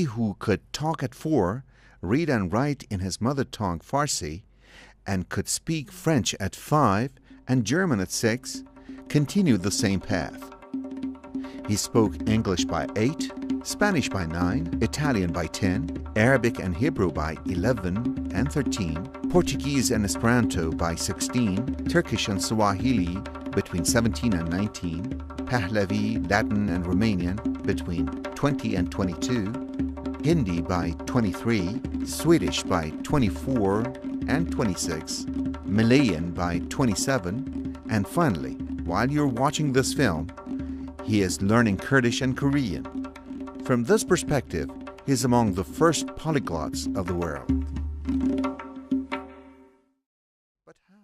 He who could talk at 4, read and write in his mother tongue Farsi, and could speak French at 5 and German at 6, continued the same path. He spoke English by 8, Spanish by 9, Italian by 10, Arabic and Hebrew by 11 and 13, Portuguese and Esperanto by 16, Turkish and Swahili between 17 and 19, Pahlavi, Latin and Romanian between 20 and 22, Hindi by 23, Swedish by 24 and 26, Malayan by 27, and finally, while you're watching this film, he is learning Kurdish and Korean. From this perspective, he is among the first polyglots of the world. But how?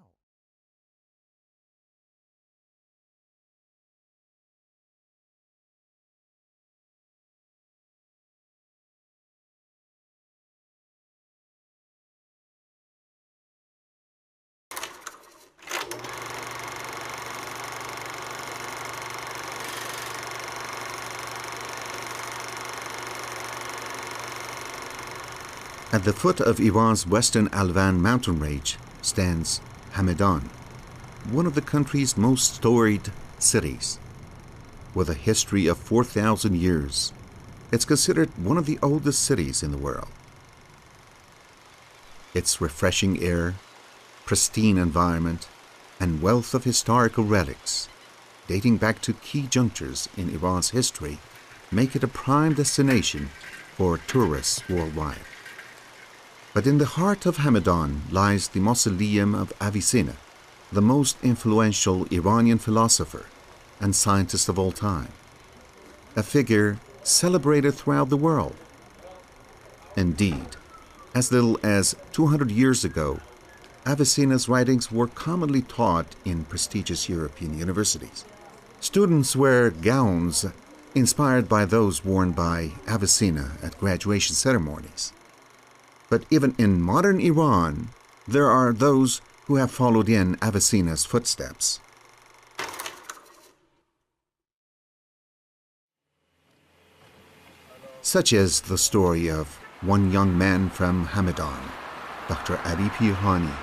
At the foot of Iran's western Alvan mountain range stands Hamadan, one of the country's most storied cities. With a history of 4,000 years, it's considered one of the oldest cities in the world. Its refreshing air, pristine environment, and wealth of historical relics, dating back to key junctures in Iran's history, make it a prime destination for tourists worldwide. But in the heart of Hamadan lies the mausoleum of Avicenna, the most influential Iranian philosopher and scientist of all time, a figure celebrated throughout the world. Indeed, as little as 200 years ago, Avicenna's writings were commonly taught in prestigious European universities. Students wear gowns inspired by those worn by Avicenna at graduation ceremonies. But even in modern Iran, there are those who have followed in Avicenna's footsteps. Such is the story of one young man from Hamadan, Dr. Ali Pirhani.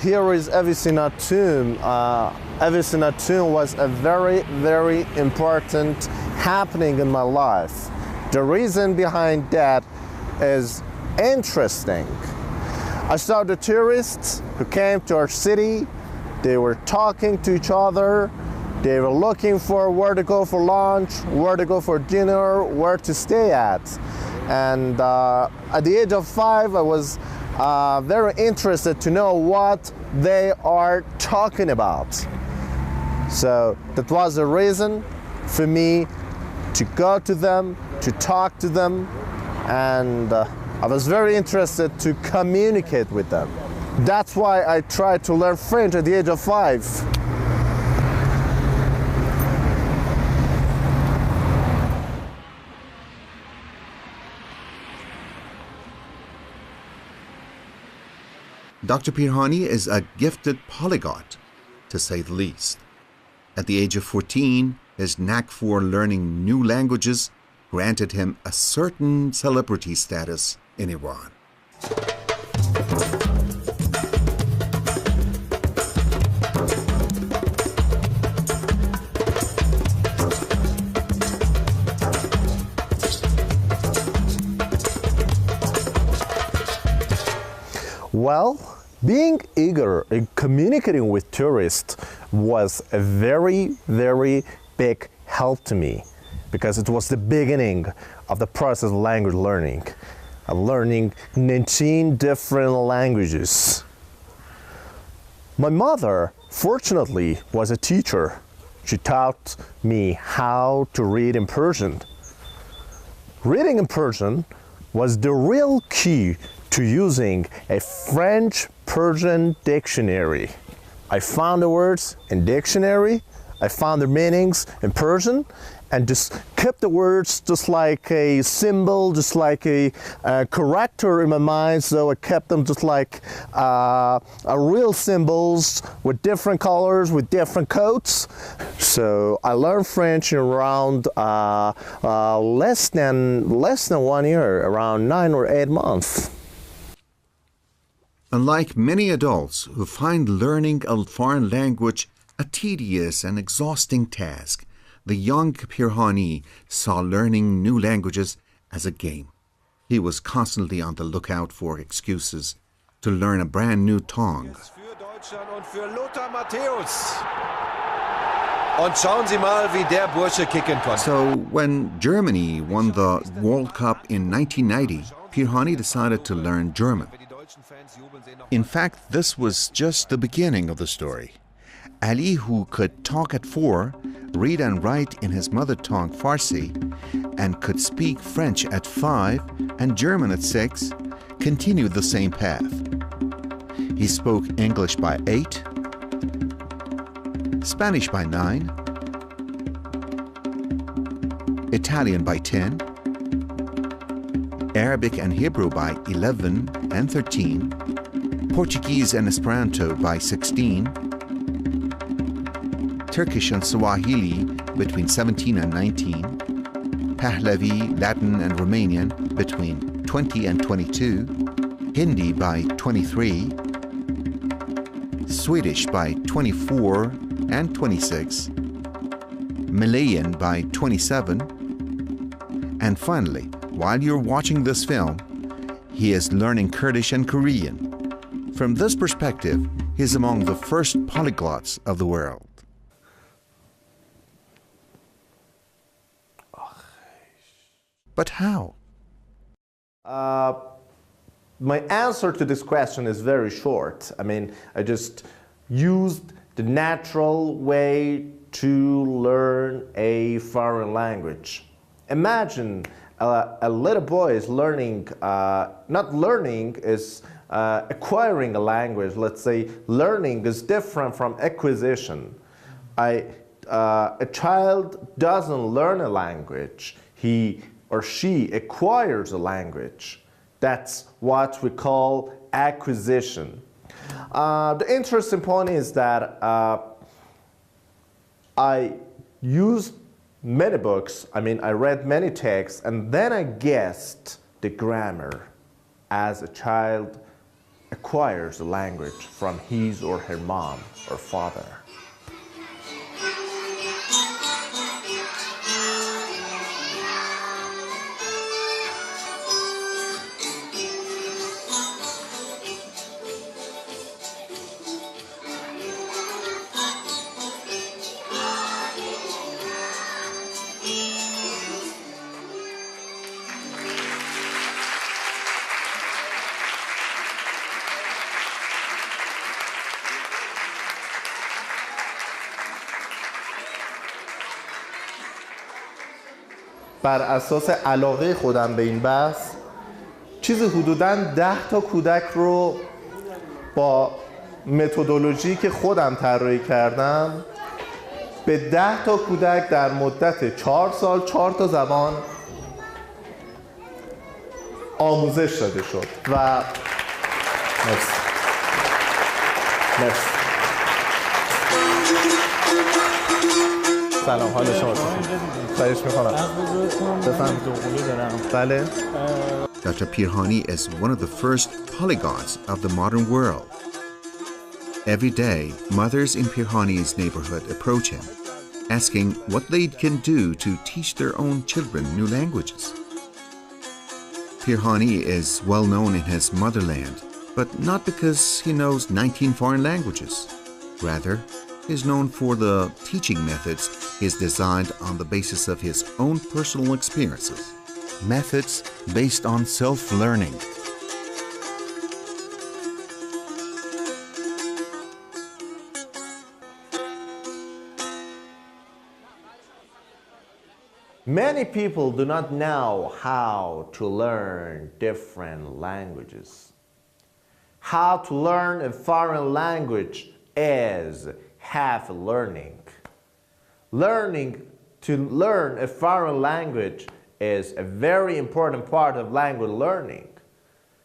Here is Avicenna tomb. Avicenna tomb was a very, very important happening in my life. The reason behind that is interesting. I saw the tourists who came to our city. They were talking to each other. They were looking for where to go for lunch, where to go for dinner, where to stay at. And at the age of 5, I was very interested to know what they are talking about. So that was the reason for me to go to them, to talk to them, and I was very interested to communicate with them. That's why I tried to learn French at the age of 5. Dr. Pirhani is a gifted polyglot, to say the least. At the age of 14, his knack for learning new languages granted him a certain celebrity status in Iran. Well, being eager in communicating with tourists was a very, very big help to me because it was the beginning of the process of language learning. Learning 19 different languages. My mother, fortunately, was a teacher. She taught me how to read in Persian. Reading in Persian was the real key to using a French-Persian dictionary. I found the words in dictionary, I found their meanings in Persian, and just kept the words just like a symbol, just like a character in my mind. So I kept them just like real symbols with different colors, with different codes. So I learned French in around less than 1 year, around 9 or 8 months. Unlike many adults who find learning a foreign language a tedious and exhausting task, the young Pirhani saw learning new languages as a game. He was constantly on the lookout for excuses to learn a brand new tongue. So when Germany won the World Cup in 1990, Pirhani decided to learn German. In fact, this was just the beginning of the story. Ali, who could talk at 4, read and write in his mother tongue Farsi, and could speak French at 5 and German at 6, continued the same path. He spoke English by 8, Spanish by 9, Italian by 10, Arabic and Hebrew by 11 and 13, Portuguese and Esperanto by 16, Turkish and Swahili between 17 and 19, Pahlavi, Latin and Romanian between 20 and 22, Hindi by 23, Swedish by 24 and 26, Malayan by 27, and finally, while you're watching this film, he is learning Kurdish and Korean. From this perspective, he is among the first polyglots of the world. But how? My answer to this question is very short. I just used the natural way to learn a foreign language. Imagine a little boy is learning, not learning is acquiring a language. Let's say learning is different from acquisition. A child doesn't learn a language. He or she acquires a language. That's what we call acquisition. The interesting point is that I used many books, I read many texts, and then I guessed the grammar as a child acquires a language from his or her mom or father. بر اساس علاقه خودم به این بحث چیزی حدوداً 10 تا کودک رو با متدولوژی که خودم طراحی کردم به 10 تا کودک در مدت 4 سال 4 تا زبان آموزش داده شد و مرسی. سلام، حال شما چطوره؟ خواهش می‌کنم. بله. Dr. Pirhani is one of the first polyglots of the modern world. Every day, mothers in Pirhani's neighborhood approach him, asking what they can do to teach their own children new languages. Pirhani is well known in his motherland, but not because he knows 19 foreign languages. Rather, he is known for the teaching methods is designed on the basis of his own personal experiences. Methods based on self-learning. Many people do not know how to learn different languages. How to learn a foreign language is half learning. To learn a foreign language is a very important part of language learning.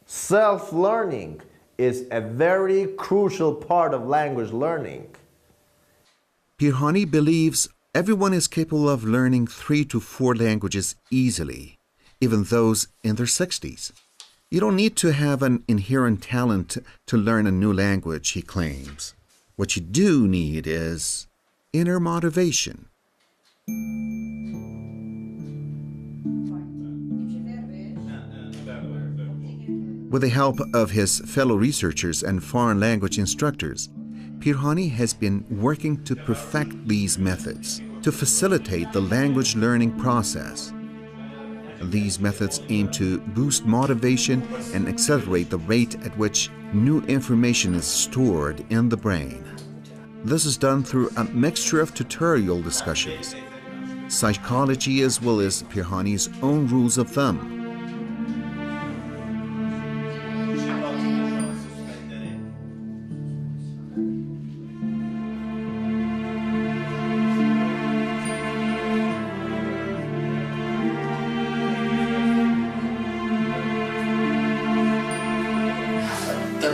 Self-learning is a very crucial part of language learning. Pirhani believes everyone is capable of learning 3 to 4 languages easily, even those in their 60s. You don't need to have an inherent talent to learn a new language, he claims. What you do need is inner motivation. With the help of his fellow researchers and foreign language instructors, Pirhani has been working to perfect these methods to facilitate the language learning process. These methods aim to boost motivation and accelerate the rate at which new information is stored in the brain. This is done through a mixture of tutorial discussions, psychology, as well as Pirhani's own rules of thumb.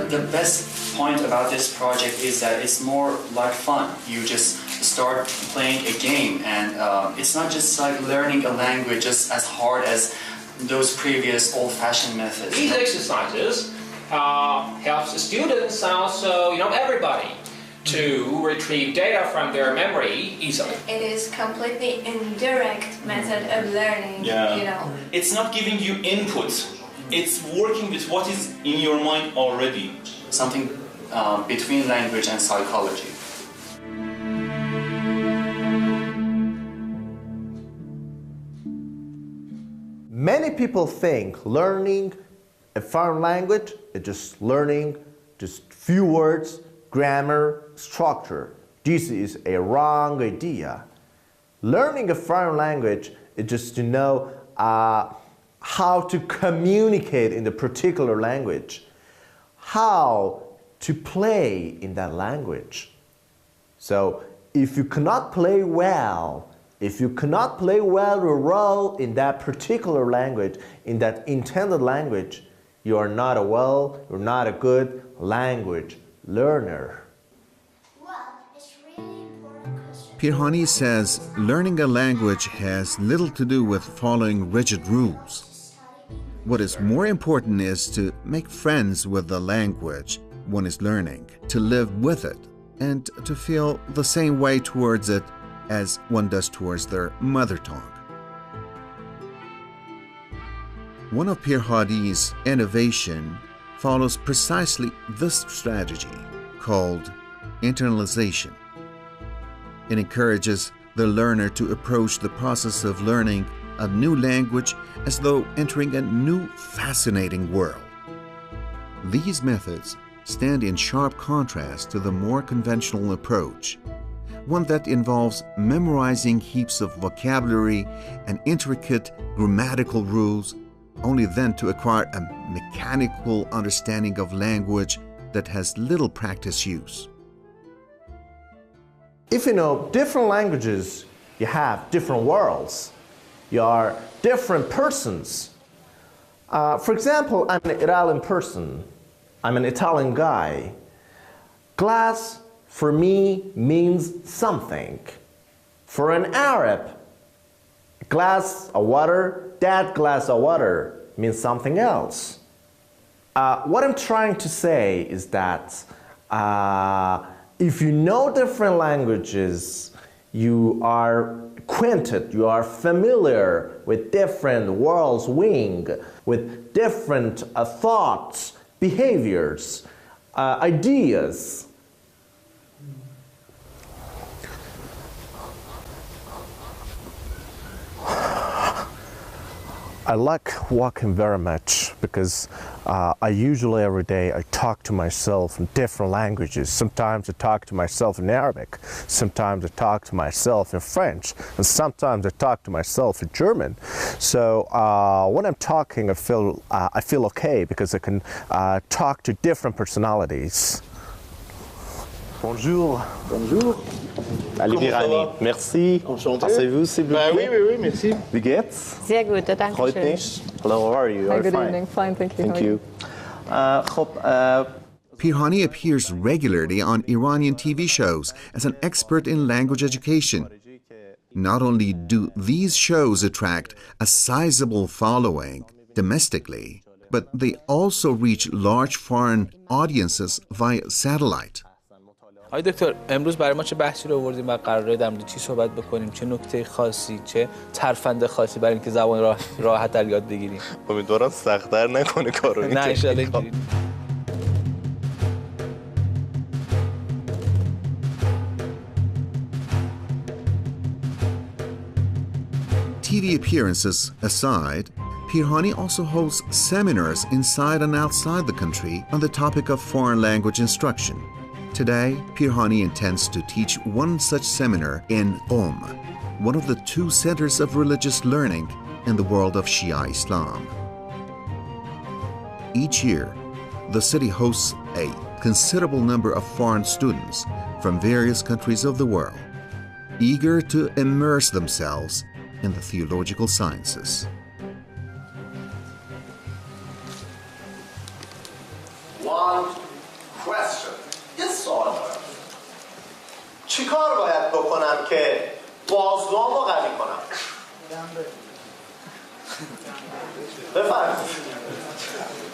The best point about this project is that it's more like fun. You just start playing a game, and it's not just like learning a language just as hard as those previous old-fashioned methods. These exercises helps the students and also everybody to retrieve data from their memory easily. It is completely indirect method of learning. It's not giving you input. It's working with what is in your mind already. Something between language and psychology. Many people think learning a foreign language is just learning just few words, grammar, structure. This is a wrong idea. Learning a foreign language is just to know how to communicate in the particular language, how to play in that language. So if you cannot play well, your role in that particular language, in that intended language, you're not a good language learner. Pirhani says learning a language has little to do with following rigid rules. What is more important is to make friends with the language one is learning, to live with it, and to feel the same way towards it as one does towards their mother tongue. One of Pirhani's innovation follows precisely this strategy called internalization. It encourages the learner to approach the process of learning a new language as though entering a new fascinating world. These methods stand in sharp contrast to the more conventional approach, one that involves memorizing heaps of vocabulary and intricate grammatical rules, only then to acquire a mechanical understanding of language that has little practice use. If you know different languages, you have different worlds. You are different persons. For example, I'm an Iranian person. I'm an Italian guy. Glass, for me, means something. For an Arab, glass of water, that glass of water means something else. What I'm trying to say is that if you know different languages, you are acquainted, you are familiar with different worlds, with different thoughts, behaviors, ideas. I like walking very much because I usually every day I talk to myself in different languages. Sometimes I talk to myself in Arabic, sometimes I talk to myself in French, and sometimes I talk to myself in German. So when I'm talking, I feel okay because I can talk to different personalities. Bonjour. Bonjour. Ali Pirhani. Merci. Enchanté. Asseyez-vous, s'il vous plaît. Oui, merci. Wie geht's? Sehr gut, danke Freut schön. mich. Hello, how are you? Hi, Are good fine? evening. Fine, thank you. Thank How are you. خب Pirhani appears regularly on Iranian TV shows as an expert in language education. Not only do these shows attract a sizable following domestically, but they also reach large foreign audiences via satellite. آقای دکتر امروز برای ما چه بحثی رو آوردیم و قراره در مورد چی صحبت بکنیم؟ چه نکته خاصی، چه ترفند خاصی برای اینکه زبان راحت تر یاد بگیریم؟ امیدوارم سخت‌تر نکنه کارو. نه ان شاء الله اینجوری. TV appearances aside, Pirhani also holds seminars inside and outside the country on the topic of foreign language instruction. Today, Pirhani intends to teach one such seminar in one of the two centers of religious learning in the world of Shia Islam. Each year, the city hosts a considerable number of foreign students from various countries of the world, eager to immerse themselves in the theological sciences. One question. یه سوال دارم. چیکار باید بکنم که بازوامو قوی کنم؟ بفرمایید.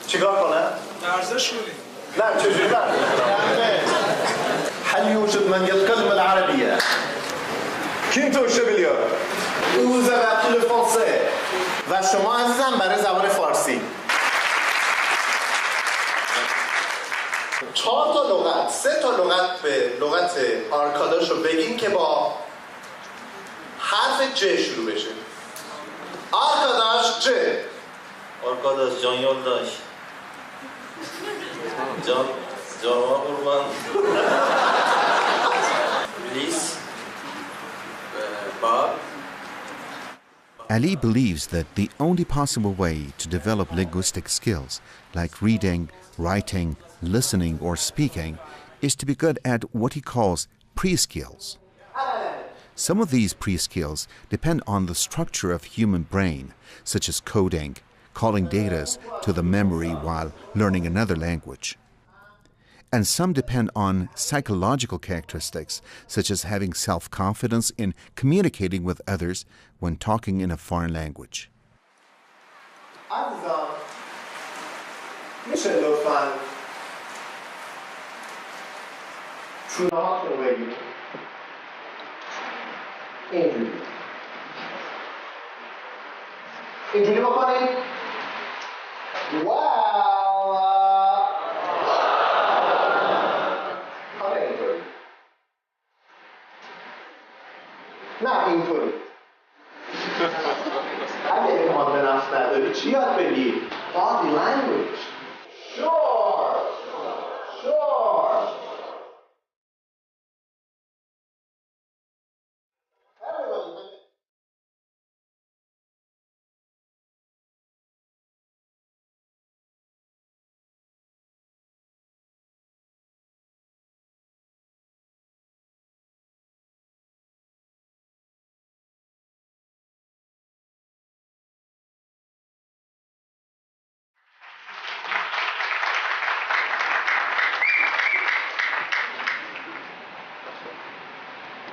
چیکار کنم؟ ورزش کنید. نه چجوری ورزش کنم؟ هل يوجد من يتكلم العربية؟ Kim توشه biliyor? Vous avez appris le français. و شما عزیزم برای زبان فارسی. 4 تا لغت، 3 تا لغت به لغت آرکاداش رو بگین که با حرف ج شروع بشه. آرکاداش ج. آرکاداش جان یولداش جان قربان پلیز Bob. Ali believes that the only possible way to develop linguistic skills, like reading, writing, listening, or speaking, is to be good at what he calls pre-skills. Some of these pre-skills depend on the structure of human brain, such as coding, calling data to the memory while learning another language. And some depend on psychological characteristics, such as having self-confidence in communicating with others when talking in a foreign language. عزیزان میشه لطفاً چونه هاتون رو بگیرید اینجوری بکنید نه اینطوری اگه اعتماد به نفس نداری چی یاد بگیر؟ Body language. Sure.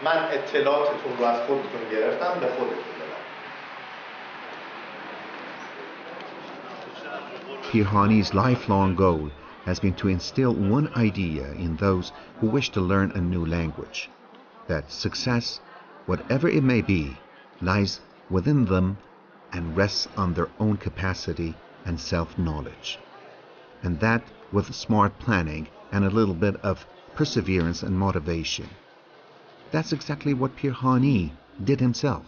من اطلاعاتتون رو از خودتون گرفتم به خودتون بدم. Pirhani's lifelong goal has been to instill one idea in those who wish to learn a new language, that success, whatever it may be, lies within them and rests on their own capacity and self-knowledge. And that with smart planning and a little bit of perseverance and motivation. That's exactly what Pirhani did himself.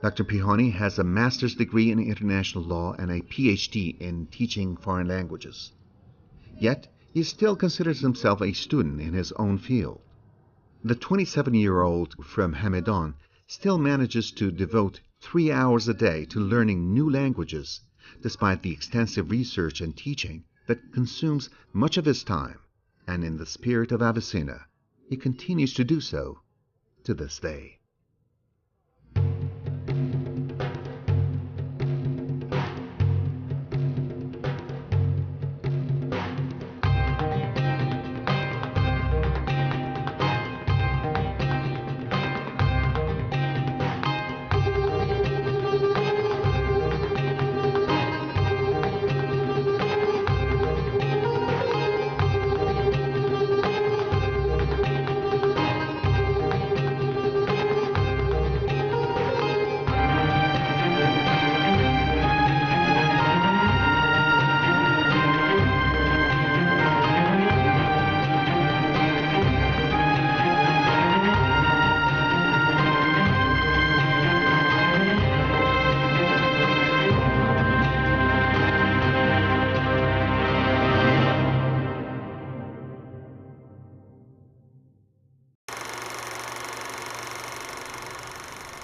Dr. Pirhani has a master's degree in international law and a PhD in teaching foreign languages. Yet, he still considers himself a student in his own field. The 27-year-old from Hamadan still manages to devote 3 hours a day to learning new languages, despite the extensive research and teaching that consumes much of his time, and in the spirit of Avicenna, he continues to do so to this day.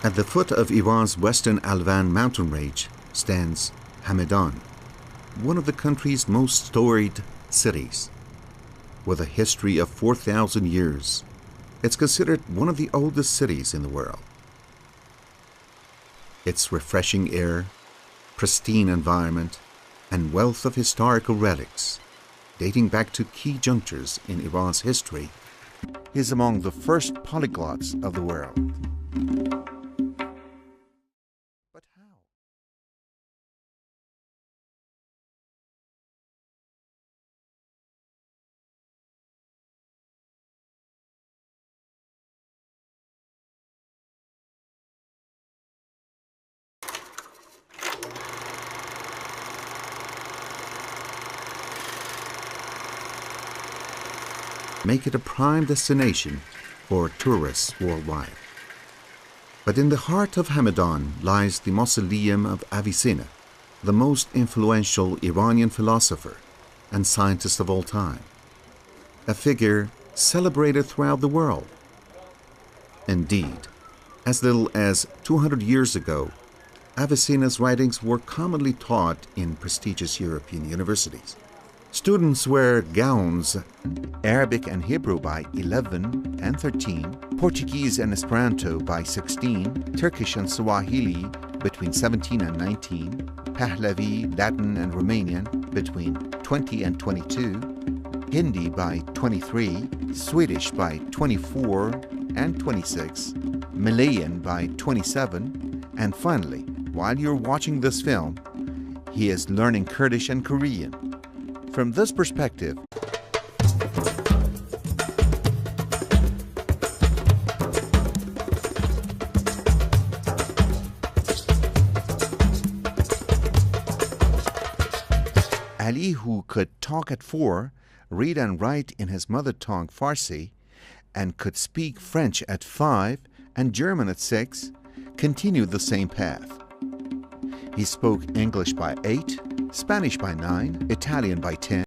At the foot of Iran's western Alvan mountain range stands Hamadan, one of the country's most storied cities. With a history of 4,000 years, it's considered one of the oldest cities in the world. Its refreshing air, pristine environment, and wealth of historical relics, dating back to key junctures in Iran's history, is among the first polyglots of the world. But how? Make it a prime destination for tourists worldwide. But in the heart of Hamadan lies the mausoleum of Avicenna, the most influential Iranian philosopher and scientist of all time, a figure celebrated throughout the world. Indeed, as little as 200 years ago, Avicenna's writings were commonly taught in prestigious European universities. Students wear gowns, Arabic and Hebrew by 11 and 13, Portuguese and Esperanto by 16, Turkish and Swahili between 17 and 19, Pahlavi, Latin and Romanian between 20 and 22, Hindi by 23, Swedish by 24 and 26, Malayan by 27, and finally, while you're watching this film, he is learning Kurdish and Korean. From this perspective, Ali, who could talk at 4, read and write in his mother tongue Farsi, and could speak French at 5 and German at 6, continued the same path. He spoke English by 8, Spanish by 9, Italian by 10,